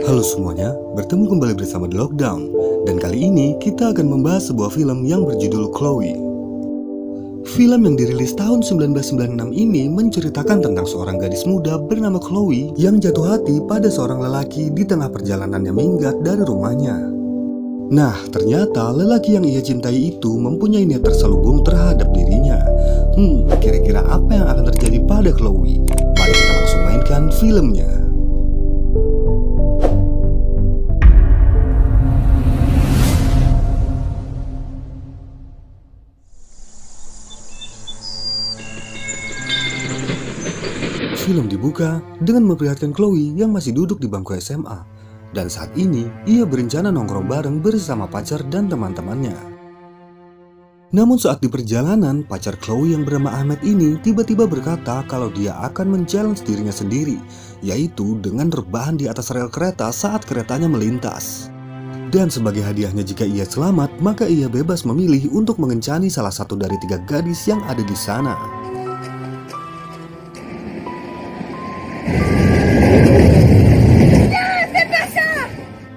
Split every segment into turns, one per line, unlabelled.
Halo semuanya, bertemu kembali bersama The Lockdown. Dan kali ini kita akan membahas sebuah film yang berjudul Chloe. Film yang dirilis tahun 1996 ini menceritakan tentang seorang gadis muda bernama Chloe yang jatuh hati pada seorang lelaki di tengah perjalanannya minggat dari rumahnya. Nah, ternyata lelaki yang ia cintai itu mempunyai niat terselubung terhadap dirinya. Kira-kira apa yang akan terjadi pada Chloe? Mari kita langsung mainkan filmnya. Film dibuka dengan memperlihatkan Chloe yang masih duduk di bangku SMA. Dan saat ini, ia berencana nongkrong bareng bersama pacar dan teman-temannya. Namun saat di perjalanan, pacar Chloe yang bernama Ahmed ini tiba-tiba berkata kalau dia akan men-challenge dirinya sendiri, yaitu dengan rebahan di atas rel kereta saat keretanya melintas. Dan sebagai hadiahnya jika ia selamat, maka ia bebas memilih untuk mengencani salah satu dari 3 gadis yang ada di sana.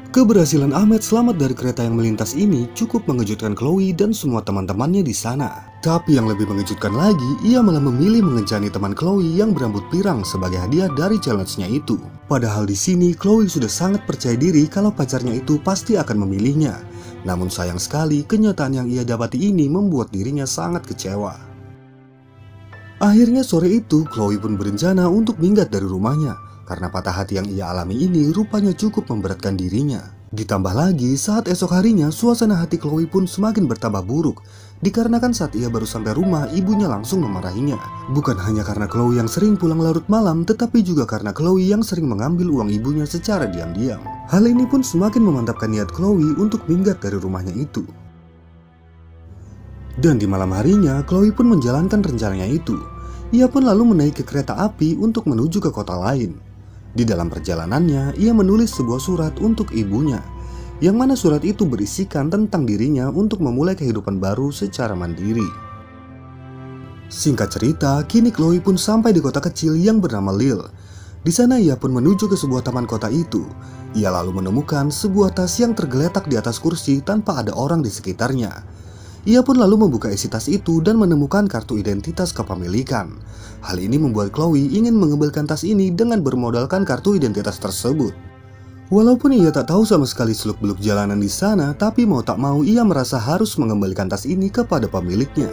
Keberhasilan Ahmed selamat dari kereta yang melintas ini cukup mengejutkan Chloe dan semua teman-temannya di sana. Tapi yang lebih mengejutkan lagi, ia malah memilih mengencani teman Chloe yang berambut pirang sebagai hadiah dari challenge-nya itu. Padahal di sini Chloe sudah sangat percaya diri kalau pacarnya itu pasti akan memilihnya. Namun sayang sekali, kenyataan yang ia dapati ini membuat dirinya sangat kecewa. Akhirnya sore itu, Chloe pun berencana untuk minggat dari rumahnya. Karena patah hati yang ia alami ini rupanya cukup memberatkan dirinya. Ditambah lagi saat esok harinya suasana hati Chloe pun semakin bertambah buruk. Dikarenakan saat ia baru sampai rumah ibunya langsung memarahinya. Bukan hanya karena Chloe yang sering pulang larut malam, tetapi juga karena Chloe yang sering mengambil uang ibunya secara diam-diam. Hal ini pun semakin memantapkan niat Chloe untuk minggat dari rumahnya itu. Dan di malam harinya Chloe pun menjalankan rencananya itu. Ia pun lalu menaiki kereta api untuk menuju ke kota lain. Di dalam perjalanannya, ia menulis sebuah surat untuk ibunya, yang mana surat itu berisikan tentang dirinya untuk memulai kehidupan baru secara mandiri. Singkat cerita, kini Chloe pun sampai di kota kecil yang bernama Lille. Di sana ia pun menuju ke sebuah taman kota itu. Ia lalu menemukan sebuah tas yang tergeletak di atas kursi tanpa ada orang di sekitarnya. Ia pun lalu membuka isi tas itu dan menemukan kartu identitas kepemilikan. Hal ini membuat Chloe ingin mengembalikan tas ini dengan bermodalkan kartu identitas tersebut. Walaupun ia tak tahu sama sekali seluk-beluk jalanan di sana, tapi mau tak mau ia merasa harus mengembalikan tas ini kepada pemiliknya.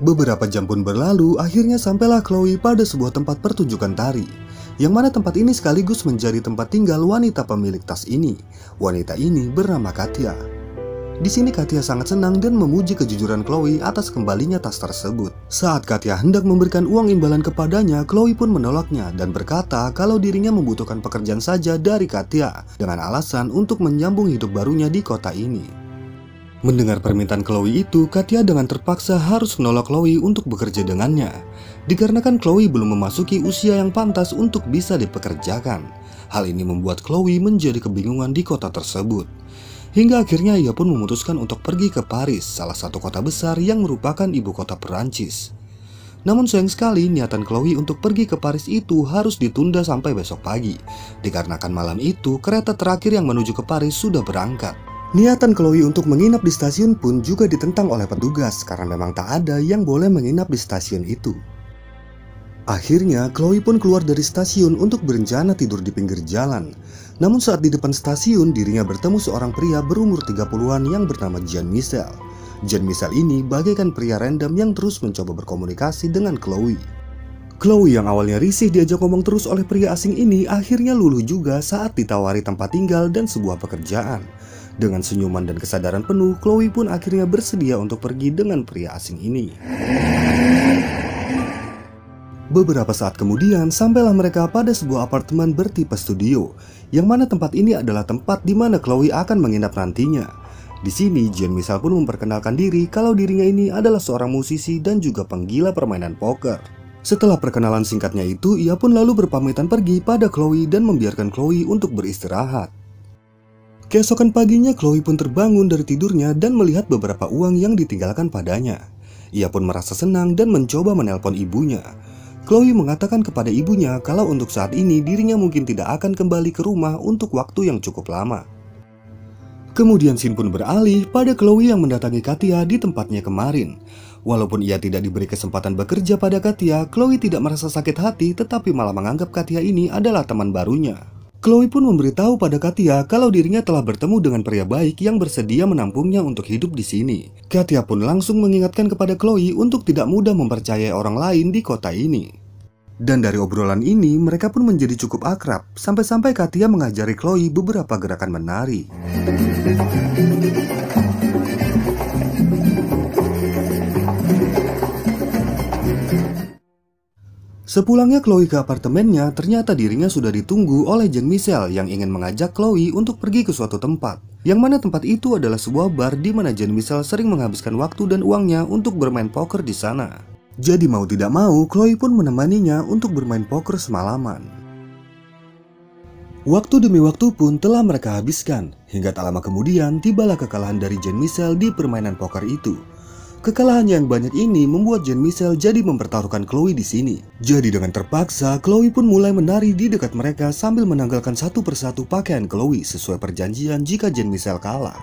Beberapa jam pun berlalu, akhirnya sampailah Chloe pada sebuah tempat pertunjukan tari. Yang mana tempat ini sekaligus menjadi tempat tinggal wanita pemilik tas ini. Wanita ini bernama Katia. Di sini Katia sangat senang dan memuji kejujuran Chloe atas kembalinya tas tersebut. Saat Katia hendak memberikan uang imbalan kepadanya, Chloe pun menolaknya dan berkata kalau dirinya membutuhkan pekerjaan saja dari Katia dengan alasan untuk menyambung hidup barunya di kota ini. Mendengar permintaan Chloe itu, Katia dengan terpaksa harus menolak Chloe untuk bekerja dengannya. Dikarenakan Chloe belum memasuki usia yang pantas untuk bisa dipekerjakan. Hal ini membuat Chloe menjadi kebingungan di kota tersebut. Hingga akhirnya ia pun memutuskan untuk pergi ke Paris, salah satu kota besar yang merupakan ibu kota Perancis. Namun sayang sekali niatan Chloe untuk pergi ke Paris itu harus ditunda sampai besok pagi. Dikarenakan malam itu kereta terakhir yang menuju ke Paris sudah berangkat. Niatan Chloe untuk menginap di stasiun pun juga ditentang oleh petugas karena memang tak ada yang boleh menginap di stasiun itu. Akhirnya Chloe pun keluar dari stasiun untuk berencana tidur di pinggir jalan. Namun saat di depan stasiun dirinya bertemu seorang pria berumur 30-an yang bernama Jean-Michel. Jean-Michel ini bagaikan pria random yang terus mencoba berkomunikasi dengan Chloe. Chloe yang awalnya risih diajak ngomong terus oleh pria asing ini akhirnya luluh juga saat ditawari tempat tinggal dan sebuah pekerjaan. Dengan senyuman dan kesadaran penuh, Chloe pun akhirnya bersedia untuk pergi dengan pria asing ini. Beberapa saat kemudian, sampailah mereka pada sebuah apartemen bertipe studio, yang mana tempat ini adalah tempat di mana Chloe akan menginap nantinya. Di sini, Jean-Michel pun memperkenalkan diri kalau dirinya ini adalah seorang musisi dan juga penggila permainan poker. Setelah perkenalan singkatnya itu, ia pun lalu berpamitan pergi pada Chloe dan membiarkan Chloe untuk beristirahat. Keesokan paginya Chloe pun terbangun dari tidurnya dan melihat beberapa uang yang ditinggalkan padanya. Ia pun merasa senang dan mencoba menelpon ibunya. Chloe mengatakan kepada ibunya kalau untuk saat ini dirinya mungkin tidak akan kembali ke rumah untuk waktu yang cukup lama. Kemudian scene pun beralih pada Chloe yang mendatangi Katia di tempatnya kemarin. Walaupun ia tidak diberi kesempatan bekerja pada Katia, Chloe tidak merasa sakit hati tetapi malah menganggap Katia ini adalah teman barunya. Chloe pun memberitahu pada Katia kalau dirinya telah bertemu dengan pria baik yang bersedia menampungnya untuk hidup di sini. Katia pun langsung mengingatkan kepada Chloe untuk tidak mudah mempercayai orang lain di kota ini. Dan dari obrolan ini mereka pun menjadi cukup akrab, sampai-sampai Katia mengajari Chloe beberapa gerakan menari. Sepulangnya Chloe ke apartemennya, ternyata dirinya sudah ditunggu oleh Jean-Michel yang ingin mengajak Chloe untuk pergi ke suatu tempat. Yang mana tempat itu adalah sebuah bar di mana Jean-Michel sering menghabiskan waktu dan uangnya untuk bermain poker di sana. Jadi mau tidak mau, Chloe pun menemaninya untuk bermain poker semalaman. Waktu demi waktu pun telah mereka habiskan, hingga tak lama kemudian tibalah kekalahan dari Jean-Michel di permainan poker itu. Kekalahan yang banyak ini membuat Jean-Michel jadi mempertaruhkan Chloe di sini. Jadi dengan terpaksa, Chloe pun mulai menari di dekat mereka sambil menanggalkan satu persatu pakaian Chloe sesuai perjanjian jika Jean-Michel kalah.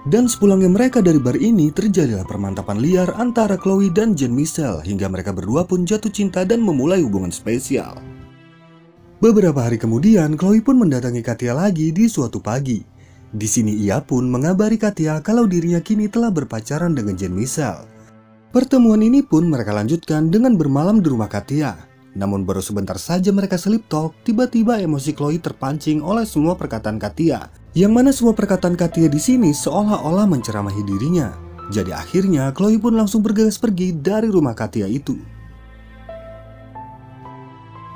Dan sepulangnya mereka dari bar ini, terjadilah permantapan liar antara Chloe dan Jean-Michel hingga mereka berdua pun jatuh cinta dan memulai hubungan spesial. Beberapa hari kemudian, Chloe pun mendatangi Katia lagi di suatu pagi. Di sini ia pun mengabari Katia kalau dirinya kini telah berpacaran dengan Jean-Michel. Pertemuan ini pun mereka lanjutkan dengan bermalam di rumah Katia. Namun baru sebentar saja mereka sleep talk, tiba-tiba emosi Chloe terpancing oleh semua perkataan Katia. Yang mana semua perkataan Katia di sini seolah-olah menceramahi dirinya. Jadi akhirnya Chloe pun langsung bergegas pergi dari rumah Katia itu.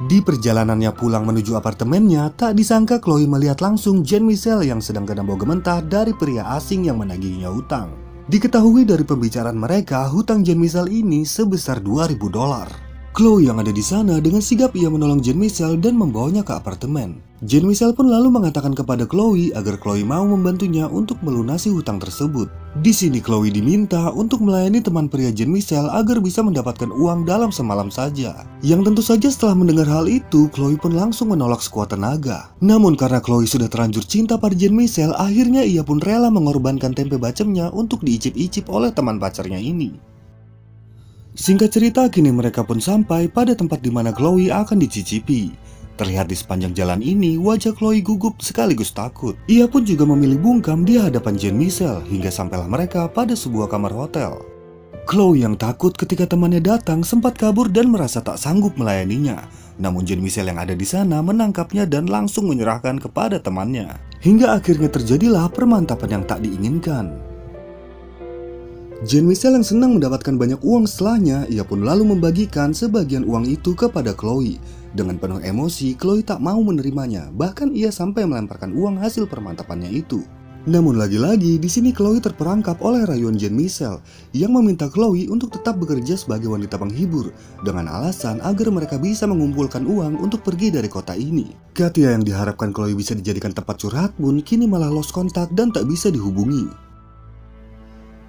Di perjalanannya pulang menuju apartemennya, tak disangka Chloe melihat langsung Jean-Michel yang sedang kena bau gementah dari pria asing yang menagihnya hutang. Diketahui dari pembicaraan mereka, hutang Jean-Michel ini sebesar $2.000. Chloe yang ada di sana dengan sigap ia menolong Jean-Michel dan membawanya ke apartemen. Jean-Michel pun lalu mengatakan kepada Chloe agar Chloe mau membantunya untuk melunasi hutang tersebut. Di sini Chloe diminta untuk melayani teman pria Jean-Michel agar bisa mendapatkan uang dalam semalam saja. Yang tentu saja setelah mendengar hal itu, Chloe pun langsung menolak sekuat tenaga. Namun karena Chloe sudah terlanjur cinta pada Jean-Michel, akhirnya ia pun rela mengorbankan tempe bacemnya untuk diicip-icip oleh teman pacarnya ini. Singkat cerita, kini mereka pun sampai pada tempat di mana Chloe akan dicicipi. Terlihat di sepanjang jalan ini, wajah Chloe gugup sekaligus takut. Ia pun juga memilih bungkam di hadapan Jean-Michel hingga sampailah mereka pada sebuah kamar hotel. Chloe yang takut ketika temannya datang sempat kabur dan merasa tak sanggup melayaninya. Namun Jean-Michel yang ada di sana menangkapnya dan langsung menyerahkan kepada temannya. Hingga akhirnya terjadilah permantapan yang tak diinginkan. Jean-Michel yang senang mendapatkan banyak uang setelahnya, ia pun lalu membagikan sebagian uang itu kepada Chloe. Dengan penuh emosi, Chloe tak mau menerimanya, bahkan ia sampai melemparkan uang hasil permantapannya itu. Namun lagi-lagi di sini Chloe terperangkap oleh rayuan Jean-Michel yang meminta Chloe untuk tetap bekerja sebagai wanita penghibur dengan alasan agar mereka bisa mengumpulkan uang untuk pergi dari kota ini. Katia yang diharapkan Chloe bisa dijadikan tempat curhat pun kini malah lost kontak dan tak bisa dihubungi.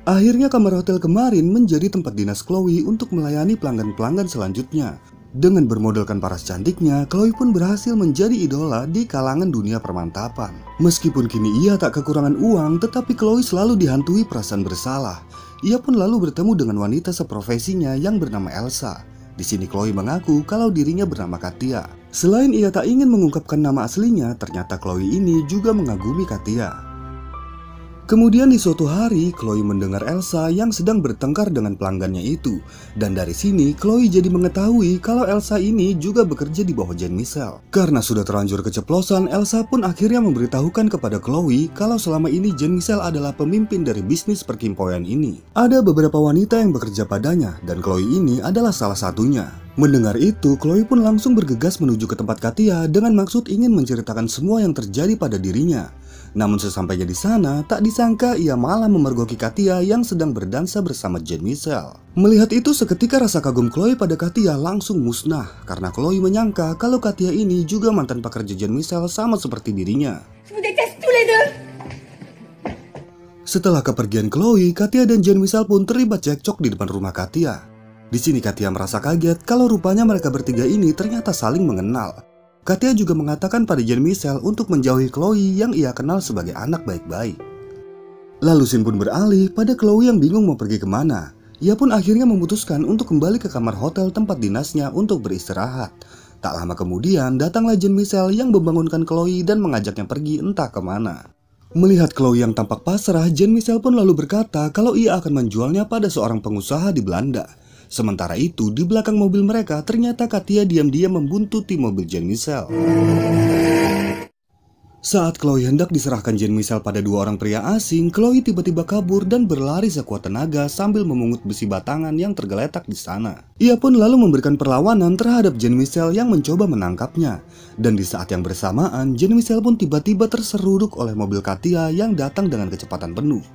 Akhirnya kamar hotel kemarin menjadi tempat dinas Chloe untuk melayani pelanggan-pelanggan selanjutnya. Dengan bermodalkan paras cantiknya, Chloe pun berhasil menjadi idola di kalangan dunia permantapan. Meskipun kini ia tak kekurangan uang, tetapi Chloe selalu dihantui perasaan bersalah. Ia pun lalu bertemu dengan wanita seprofesinya yang bernama Elsa. Di sini Chloe mengaku kalau dirinya bernama Katia. Selain ia tak ingin mengungkapkan nama aslinya, ternyata Chloe ini juga mengagumi Katia. Kemudian di suatu hari, Chloe mendengar Elsa yang sedang bertengkar dengan pelanggannya itu. Dan dari sini, Chloe jadi mengetahui kalau Elsa ini juga bekerja di bawah Jean-Michel. Karena sudah terlanjur keceplosan, Elsa pun akhirnya memberitahukan kepada Chloe kalau selama ini Jean-Michel adalah pemimpin dari bisnis perkimpoian ini. Ada beberapa wanita yang bekerja padanya, dan Chloe ini adalah salah satunya. Mendengar itu, Chloe pun langsung bergegas menuju ke tempat Katia dengan maksud ingin menceritakan semua yang terjadi pada dirinya. Namun sesampainya di sana, tak disangka ia malah memergoki Katia yang sedang berdansa bersama Jean-Michel. Melihat itu, seketika rasa kagum Chloe pada Katia langsung musnah karena Chloe menyangka kalau Katia ini juga mantan pekerja Jean-Michel sama seperti dirinya. Setelah kepergian Chloe, Katia dan Jean-Michel pun terlibat cekcok di depan rumah Katia. Di sini Katia merasa kaget kalau rupanya mereka bertiga ini ternyata saling mengenal. Katia juga mengatakan pada Jean-Michel untuk menjauhi Chloe yang ia kenal sebagai anak baik-baik. Lalu scene pun beralih pada Chloe yang bingung mau pergi kemana. Ia pun akhirnya memutuskan untuk kembali ke kamar hotel tempat dinasnya untuk beristirahat. Tak lama kemudian datanglah Jean-Michel yang membangunkan Chloe dan mengajaknya pergi entah kemana. Melihat Chloe yang tampak pasrah, Jean-Michel pun lalu berkata kalau ia akan menjualnya pada seorang pengusaha di Belanda. Sementara itu, di belakang mobil mereka ternyata Katia diam-diam membuntuti mobil Jean-Michel. Saat Chloe hendak diserahkan Jean-Michel pada dua orang pria asing, Chloe tiba-tiba kabur dan berlari sekuat tenaga sambil memungut besi batangan yang tergeletak di sana. Ia pun lalu memberikan perlawanan terhadap Jean-Michel yang mencoba menangkapnya. Dan di saat yang bersamaan, Jean-Michel pun tiba-tiba terseruduk oleh mobil Katia yang datang dengan kecepatan penuh.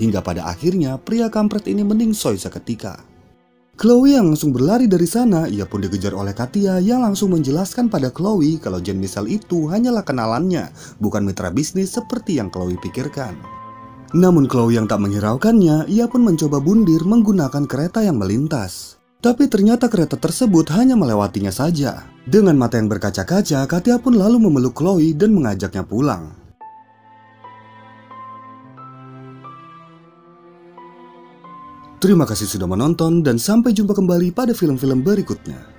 Hingga pada akhirnya pria kampret ini meningsoi seketika. Chloe yang langsung berlari dari sana, ia pun dikejar oleh Katia yang langsung menjelaskan pada Chloe kalau Jean-Michel itu hanyalah kenalannya, bukan mitra bisnis seperti yang Chloe pikirkan. Namun Chloe yang tak menghiraukannya, ia pun mencoba bundir menggunakan kereta yang melintas. Tapi ternyata kereta tersebut hanya melewatinya saja. Dengan mata yang berkaca-kaca, Katia pun lalu memeluk Chloe dan mengajaknya pulang. Terima kasih sudah menonton dan sampai jumpa kembali pada film-film berikutnya.